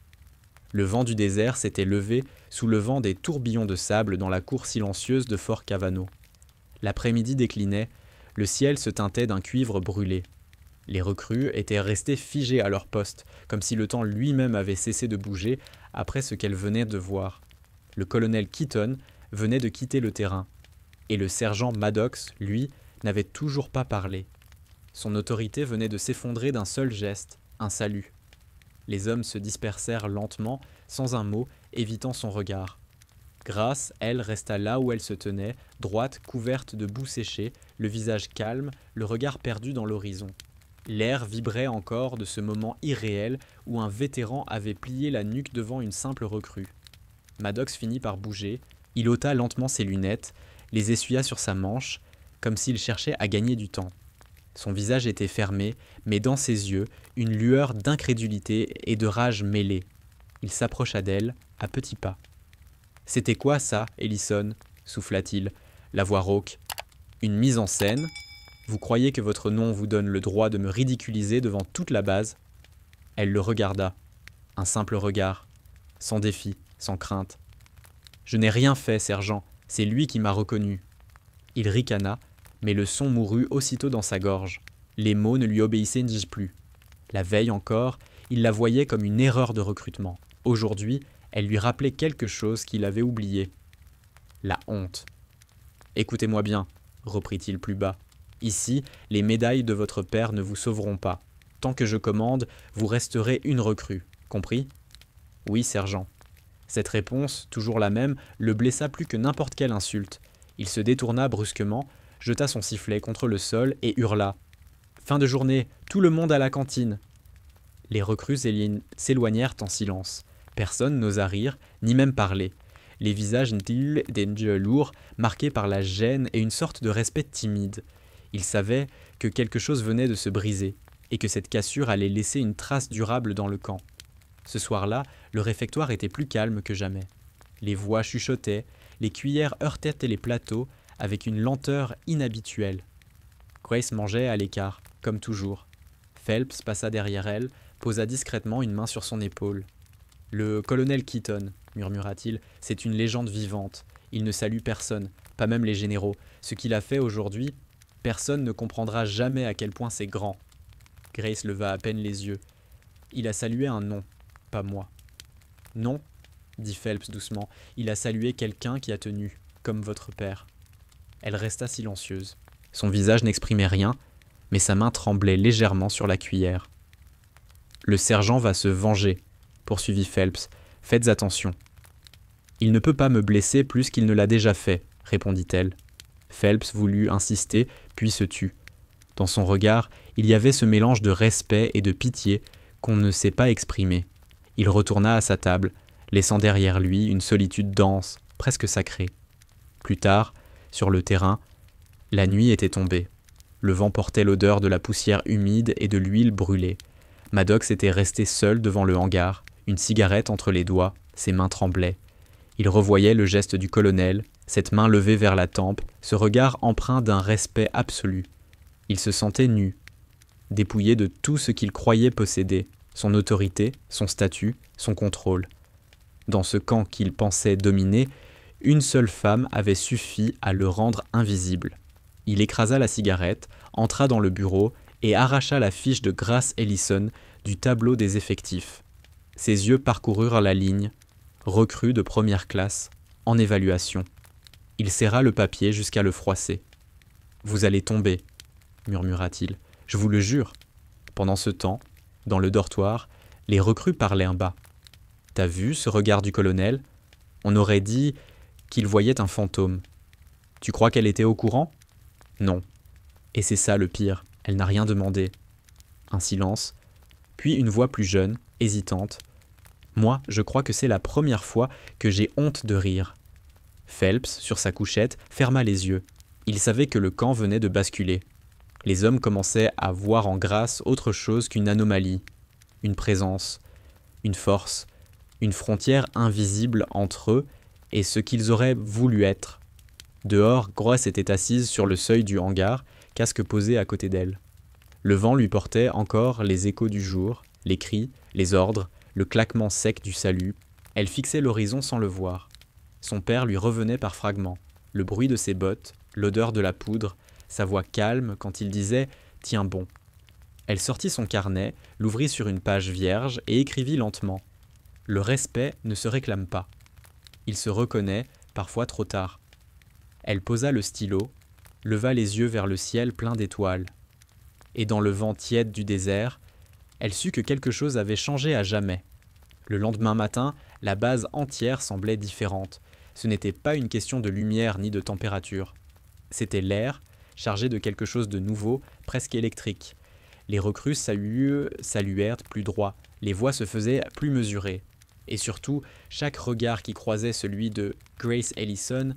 Le vent du désert s'était levé, soulevant des tourbillons de sable dans la cour silencieuse de Fort Cavano. L'après-midi déclinait, le ciel se teintait d'un cuivre brûlé. Les recrues étaient restées figées à leur poste, comme si le temps lui-même avait cessé de bouger après ce qu'elles venaient de voir. Le colonel Keaton venait de quitter le terrain, et le sergent Maddox, lui, n'avait toujours pas parlé. Son autorité venait de s'effondrer d'un seul geste, un salut. Les hommes se dispersèrent lentement, sans un mot, évitant son regard. Grace, elle, resta là où elle se tenait, droite, couverte de boue séchée, le visage calme, le regard perdu dans l'horizon. L'air vibrait encore de ce moment irréel où un vétéran avait plié la nuque devant une simple recrue. Maddox finit par bouger, il ôta lentement ses lunettes, les essuya sur sa manche, comme s'il cherchait à gagner du temps. Son visage était fermé, mais dans ses yeux, une lueur d'incrédulité et de rage mêlée. Il s'approcha d'elle, à petits pas. « C'était quoi ça, Ellison ?» souffla-t-il, la voix rauque. « Une mise en scène ? Vous croyez que votre nom vous donne le droit de me ridiculiser devant toute la base ?» Elle le regarda. Un simple regard, sans défi, sans crainte. « Je n'ai rien fait, sergent, c'est lui qui m'a reconnu. » Il ricana, mais le son mourut aussitôt dans sa gorge. Les mots ne lui obéissaient plus. La veille encore, il la voyait comme une erreur de recrutement. Aujourd'hui, elle lui rappelait quelque chose qu'il avait oublié. La honte. « Écoutez-moi bien, » reprit-il plus bas. « Ici, les médailles de votre père ne vous sauveront pas. Tant que je commande, vous resterez une recrue. Compris ? » « Oui, sergent. » Cette réponse, toujours la même, le blessa plus que n'importe quelle insulte. Il se détourna brusquement, jeta son sifflet contre le sol et hurla. « Fin de journée, tout le monde à la cantine !» Les recrues s'éloignèrent en silence. Personne n'osa rire, ni même parler. Les visages n'étaient des yeux lourds, marqués par la gêne et une sorte de respect timide. Ils savaient que quelque chose venait de se briser, et que cette cassure allait laisser une trace durable dans le camp. Ce soir-là, le réfectoire était plus calme que jamais. Les voix chuchotaient, les cuillères heurtaient les plateaux avec une lenteur inhabituelle. Grace mangeait à l'écart, comme toujours. Phelps passa derrière elle, posa discrètement une main sur son épaule. « Le colonel Keaton, » murmura-t-il, « c'est une légende vivante. Il ne salue personne, pas même les généraux. Ce qu'il a fait aujourd'hui, personne ne comprendra jamais à quel point c'est grand. » Grace leva à peine les yeux. « Il a salué un nom, pas moi. »« Non, » dit Phelps doucement, « il a salué quelqu'un qui a tenu, comme votre père. » Elle resta silencieuse. Son visage n'exprimait rien, mais sa main tremblait légèrement sur la cuillère. « Le sergent va se venger, » poursuivit Phelps. « Faites attention. »« Il ne peut pas me blesser plus qu'il ne l'a déjà fait, » répondit-elle. Phelps voulut insister, puis se tut. Dans son regard, il y avait ce mélange de respect et de pitié qu'on ne sait pas exprimer. Il retourna à sa table, laissant derrière lui une solitude dense, presque sacrée. Plus tard, sur le terrain, la nuit était tombée. Le vent portait l'odeur de la poussière humide et de l'huile brûlée. Maddox était resté seul devant le hangar, une cigarette entre les doigts, ses mains tremblaient. Il revoyait le geste du colonel, cette main levée vers la tempe, ce regard empreint d'un respect absolu. Il se sentait nu, dépouillé de tout ce qu'il croyait posséder, son autorité, son statut, son contrôle. Dans ce camp qu'il pensait dominer, une seule femme avait suffi à le rendre invisible. Il écrasa la cigarette, entra dans le bureau et arracha la fiche de Grace Ellison du tableau des effectifs. Ses yeux parcoururent la ligne, recrue de première classe, en évaluation. Il serra le papier jusqu'à le froisser. « Vous allez tomber, » murmura-t-il. « Je vous le jure. » Pendant ce temps, dans le dortoir, les recrues parlaient bas. « T'as vu ce regard du colonel ? On aurait dit qu'il voyait un fantôme. Tu crois qu'elle était au courant ? Non. Et c'est ça le pire, elle n'a rien demandé. » Un silence, puis une voix plus jeune, hésitante. « Moi, je crois que c'est la première fois que j'ai honte de rire. » Phelps, sur sa couchette, ferma les yeux. Il savait que le camp venait de basculer. Les hommes commençaient à voir en Grace autre chose qu'une anomalie, une présence, une force, une frontière invisible entre eux et ce qu'ils auraient voulu être. Dehors, Grace était assise sur le seuil du hangar, casque posé à côté d'elle. Le vent lui portait encore les échos du jour, les cris, les ordres, le claquement sec du salut. Elle fixait l'horizon sans le voir. Son père lui revenait par fragments, le bruit de ses bottes, l'odeur de la poudre, sa voix calme quand il disait « Tiens bon ». Elle sortit son carnet, l'ouvrit sur une page vierge et écrivit lentement. Le respect ne se réclame pas. Il se reconnaît, parfois trop tard. Elle posa le stylo, leva les yeux vers le ciel plein d'étoiles. Et dans le vent tiède du désert, elle sut que quelque chose avait changé à jamais. Le lendemain matin, la base entière semblait différente. Ce n'était pas une question de lumière ni de température. C'était l'air, chargé de quelque chose de nouveau, presque électrique. Les recrues saluèrent plus droit, les voix se faisaient plus mesurées. Et surtout, chaque regard qui croisait celui de Grace Ellison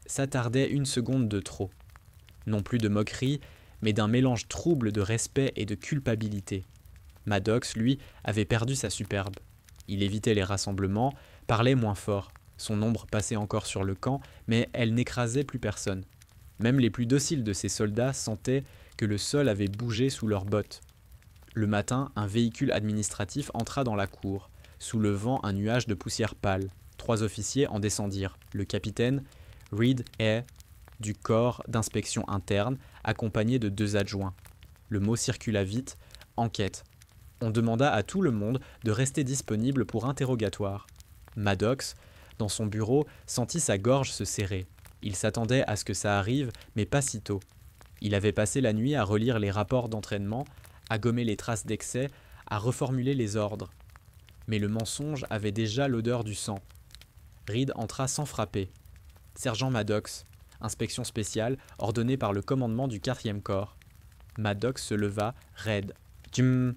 s'attardait une seconde de trop. Non plus de moquerie, mais d'un mélange trouble de respect et de culpabilité. Maddox, lui, avait perdu sa superbe. Il évitait les rassemblements, parlait moins fort. Son ombre passait encore sur le camp, mais elle n'écrasait plus personne. Même les plus dociles de ses soldats sentaient que le sol avait bougé sous leurs bottes. Le matin, un véhicule administratif entra dans la cour, soulevant un nuage de poussière pâle. 3 officiers en descendirent. Le capitaine, Reed Hay, du corps d'inspection interne, accompagné de 2 adjoints. Le mot circula vite, enquête. On demanda à tout le monde de rester disponible pour interrogatoire. Maddox, dans son bureau, sentit sa gorge se serrer. Il s'attendait à ce que ça arrive, mais pas si tôt. Il avait passé la nuit à relire les rapports d'entraînement, à gommer les traces d'excès, à reformuler les ordres. Mais le mensonge avait déjà l'odeur du sang. Reed entra sans frapper. « Sergent Maddox, inspection spéciale, ordonnée par le commandement du 4e corps. » Maddox se leva, raide. « Tchum !»«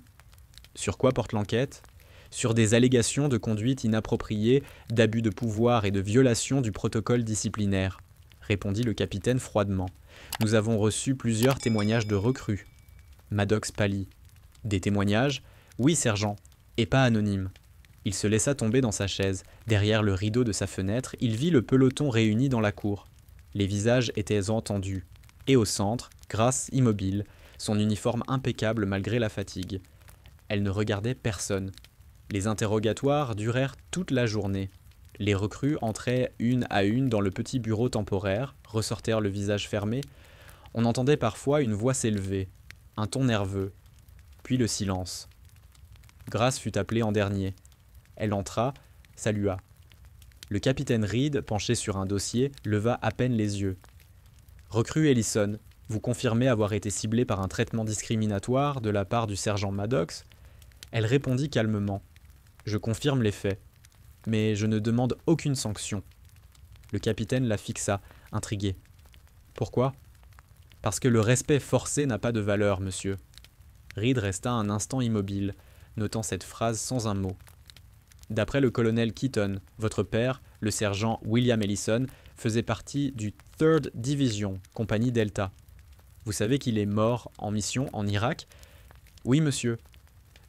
Sur quoi porte l'enquête ? » ?»« Sur des allégations de conduite inappropriée, d'abus de pouvoir et de violation du protocole disciplinaire, » répondit le capitaine froidement. « Nous avons reçu plusieurs témoignages de recrues. » Maddox pâlit. « Des témoignages ? Oui, sergent, et pas anonymes. » Il se laissa tomber dans sa chaise. Derrière le rideau de sa fenêtre, il vit le peloton réuni dans la cour. Les visages étaient entendus. Et au centre, Grace immobile, son uniforme impeccable malgré la fatigue. Elle ne regardait personne. Les interrogatoires durèrent toute la journée. Les recrues entraient une à une dans le petit bureau temporaire, ressortèrent le visage fermé. On entendait parfois une voix s'élever, un ton nerveux, puis le silence. Grace fut appelée en dernier. Elle entra, salua. Le capitaine Reed, penché sur un dossier, leva à peine les yeux. « Recrue Ellison, vous confirmez avoir été ciblée par un traitement discriminatoire de la part du sergent Maddox ?» Elle répondit calmement. « Je confirme les faits, mais je ne demande aucune sanction. » Le capitaine la fixa, intrigué. « Pourquoi ?»« Parce que le respect forcé n'a pas de valeur, monsieur. » Reed resta un instant immobile, notant cette phrase sans un mot. D'après le colonel Keaton, votre père, le sergent William Ellison, faisait partie du 3rd Division, compagnie Delta. Vous savez qu'il est mort en mission en Irak ? Oui, monsieur.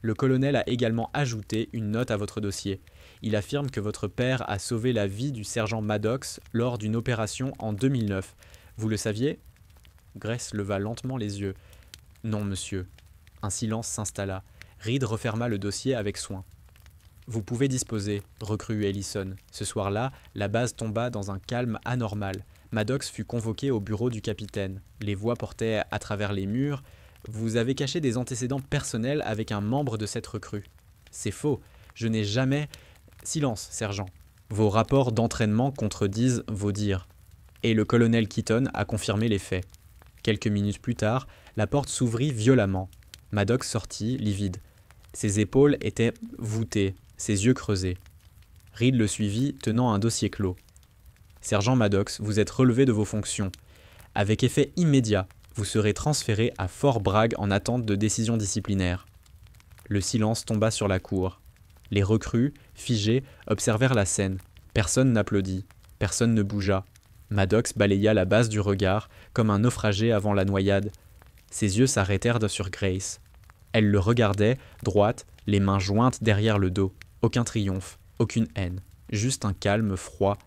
Le colonel a également ajouté une note à votre dossier. Il affirme que votre père a sauvé la vie du sergent Maddox lors d'une opération en 2009. Vous le saviez ? Grace leva lentement les yeux. Non, monsieur. Un silence s'installa. Reed referma le dossier avec soin. Vous pouvez disposer, recrut Ellison. Ce soir-là, la base tomba dans un calme anormal. Maddox fut convoqué au bureau du capitaine. Les voix portaient à travers les murs. Vous avez caché des antécédents personnels avec un membre de cette recrue. C'est faux. Je n'ai jamais... Silence, sergent. Vos rapports d'entraînement contredisent vos dires. Et le colonel Keaton a confirmé les faits. Quelques minutes plus tard, la porte s'ouvrit violemment. Maddox sortit, livide. Ses épaules étaient voûtées, ses yeux creusés. Reed le suivit, tenant un dossier clos. « Sergent Maddox, vous êtes relevé de vos fonctions. Avec effet immédiat, vous serez transféré à Fort Bragg en attente de décision disciplinaire. » Le silence tomba sur la cour. Les recrues, figés, observèrent la scène. Personne n'applaudit, personne ne bougea. Maddox balaya la base du regard, comme un naufragé avant la noyade. Ses yeux s'arrêtèrent sur Grace. Elle le regardait, droite, les mains jointes derrière le dos. Aucun triomphe, aucune haine, juste un calme froid,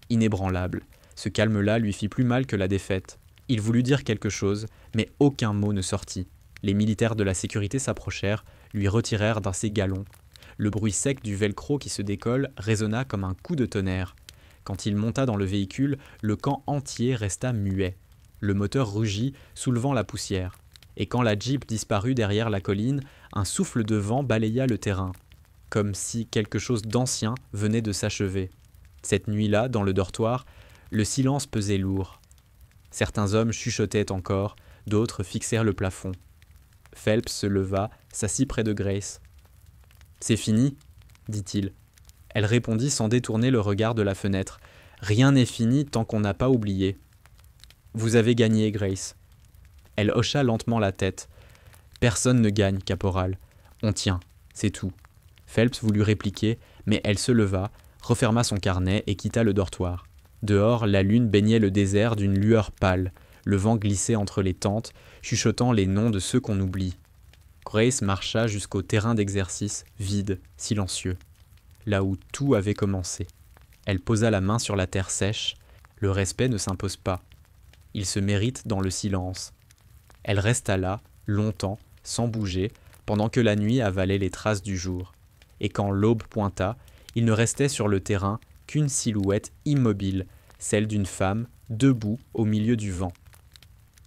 inébranlable. Ce calme-là lui fit plus mal que la défaite. Il voulut dire quelque chose, mais aucun mot ne sortit. Les militaires de la sécurité s'approchèrent, lui retirèrent d'un ses galons. Le bruit sec du velcro qui se décolle résonna comme un coup de tonnerre. Quand il monta dans le véhicule, le camp entier resta muet. Le moteur rugit, soulevant la poussière. Et quand la Jeep disparut derrière la colline, un souffle de vent balaya le terrain, comme si quelque chose d'ancien venait de s'achever. Cette nuit-là, dans le dortoir, le silence pesait lourd. Certains hommes chuchotaient encore, d'autres fixèrent le plafond. Phelps se leva, s'assit près de Grace. « C'est fini ?» dit-il. Elle répondit sans détourner le regard de la fenêtre. « Rien n'est fini tant qu'on n'a pas oublié. »« Vous avez gagné, Grace. » Elle hocha lentement la tête. « Personne ne gagne, caporal. On tient, c'est tout. » Phelps voulut répliquer, mais elle se leva, referma son carnet et quitta le dortoir. Dehors, la lune baignait le désert d'une lueur pâle. Le vent glissait entre les tentes, chuchotant les noms de ceux qu'on oublie. Grace marcha jusqu'au terrain d'exercice, vide, silencieux, là où tout avait commencé. Elle posa la main sur la terre sèche. Le respect ne s'impose pas. Il se mérite dans le silence. Elle resta là, longtemps, sans bouger, pendant que la nuit avalait les traces du jour. Et quand l'aube pointa, il ne restait sur le terrain qu'une silhouette immobile, celle d'une femme, debout au milieu du vent.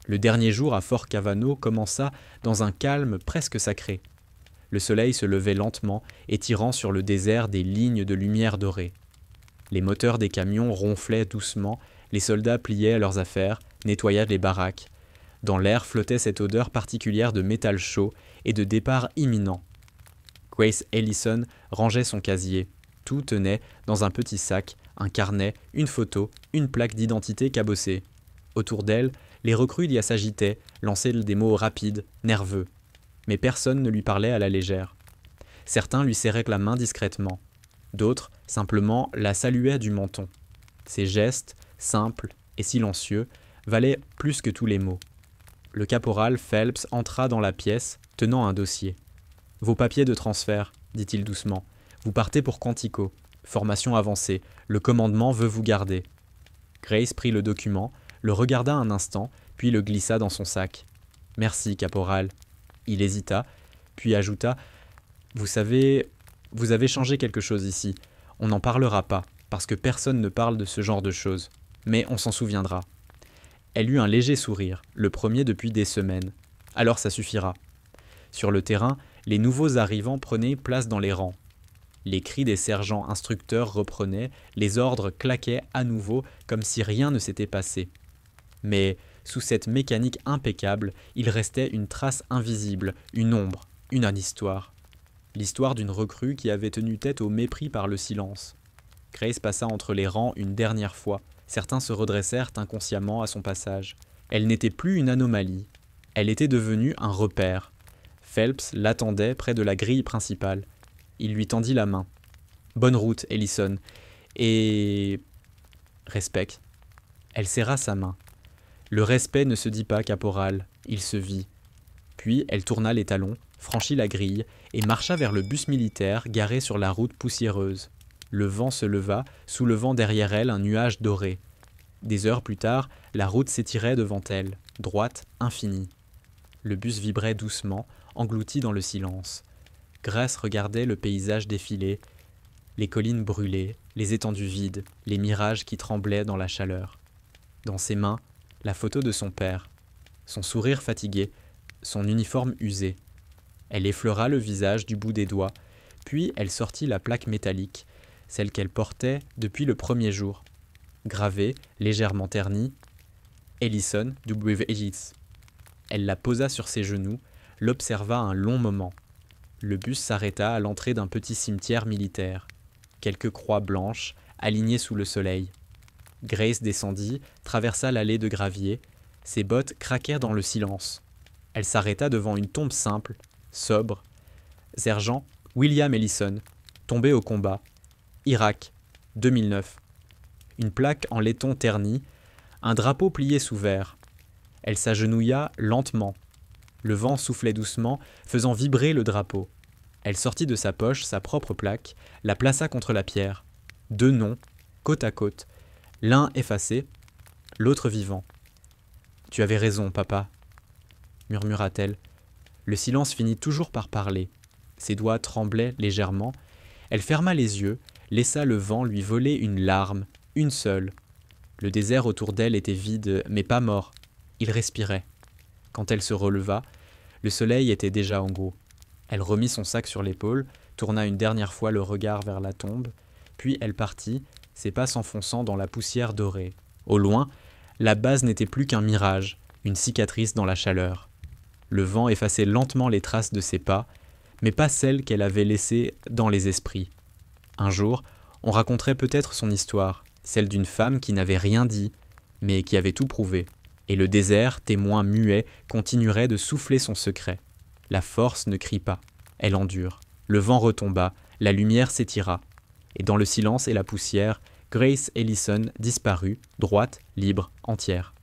Le dernier jour à Fort Cavano commença dans un calme presque sacré. Le soleil se levait lentement, étirant sur le désert des lignes de lumière dorée. Les moteurs des camions ronflaient doucement, les soldats pliaient leurs affaires, nettoyaient les baraques. Dans l'air flottait cette odeur particulière de métal chaud et de départ imminent. Grace Ellison rangeait son casier. Tout tenait dans un petit sac, un carnet, une photo, une plaque d'identité cabossée. Autour d'elle, les recrues y s'agitaient, lançaient des mots rapides, nerveux. Mais personne ne lui parlait à la légère. Certains lui serraient la main discrètement. D'autres, simplement, la saluaient du menton. Ses gestes, simples et silencieux, valaient plus que tous les mots. Le caporal Phelps entra dans la pièce, tenant un dossier. « Vos papiers de transfert, dit-il doucement. Vous partez pour Quantico. Formation avancée. Le commandement veut vous garder. Grace prit le document, le regarda un instant, puis le glissa dans son sac. « Merci, caporal. » Il hésita, puis ajouta « Vous savez, vous avez changé quelque chose ici. On n'en parlera pas, parce que personne ne parle de ce genre de choses. Mais on s'en souviendra. » Elle eut un léger sourire, le premier depuis des semaines. « Alors ça suffira. » Sur le terrain, les nouveaux arrivants prenaient place dans les rangs. Les cris des sergents instructeurs reprenaient, les ordres claquaient à nouveau comme si rien ne s'était passé. Mais sous cette mécanique impeccable, il restait une trace invisible, une ombre, une histoire. L'histoire d'une recrue qui avait tenu tête au mépris par le silence. Grace passa entre les rangs une dernière fois. Certains se redressèrent inconsciemment à son passage. Elle n'était plus une anomalie. Elle était devenue un repère. Phelps l'attendait près de la grille principale. Il lui tendit la main. « Bonne route, Ellison. Et... respect. » Elle serra sa main. Le respect ne se dit pas, caporal, il se vit. Puis elle tourna les talons, franchit la grille et marcha vers le bus militaire garé sur la route poussiéreuse. Le vent se leva, soulevant derrière elle un nuage doré. Des heures plus tard, la route s'étirait devant elle, droite, infinie. Le bus vibrait doucement, englouti dans le silence. Grace regardait le paysage défiler, les collines brûlées, les étendues vides, les mirages qui tremblaient dans la chaleur. Dans ses mains, la photo de son père, son sourire fatigué, son uniforme usé. Elle effleura le visage du bout des doigts, puis elle sortit la plaque métallique, celle qu'elle portait depuis le premier jour. Gravée, légèrement ternie, « Ellison W. Ellis ». Elle la posa sur ses genoux, l'observa un long moment. Le bus s'arrêta à l'entrée d'un petit cimetière militaire. Quelques croix blanches, alignées sous le soleil. Grace descendit, traversa l'allée de gravier. Ses bottes craquèrent dans le silence. Elle s'arrêta devant une tombe simple, sobre. Sergent William Ellison, tombé au combat. Irak, 2009. Une plaque en laiton terni, un drapeau plié sous verre. Elle s'agenouilla lentement. Le vent soufflait doucement, faisant vibrer le drapeau. Elle sortit de sa poche sa propre plaque, la plaça contre la pierre. 2 noms, côte à côte, l'un effacé, l'autre vivant. « Tu avais raison, papa, » murmura-t-elle. Le silence finit toujours par parler. Ses doigts tremblaient légèrement. Elle ferma les yeux, laissa le vent lui voler une larme, une seule. Le désert autour d'elle était vide, mais pas mort. Il respirait. Quand elle se releva, le soleil était déjà en haut. Elle remit son sac sur l'épaule, tourna une dernière fois le regard vers la tombe, puis elle partit, ses pas s'enfonçant dans la poussière dorée. Au loin, la base n'était plus qu'un mirage, une cicatrice dans la chaleur. Le vent effaçait lentement les traces de ses pas, mais pas celles qu'elle avait laissées dans les esprits. Un jour, on raconterait peut-être son histoire, celle d'une femme qui n'avait rien dit, mais qui avait tout prouvé. Et le désert, témoin muet, continuerait de souffler son secret. La force ne crie pas, elle endure. Le vent retomba, la lumière s'étira. Et dans le silence et la poussière, Grace Ellison disparut, droite, libre, entière.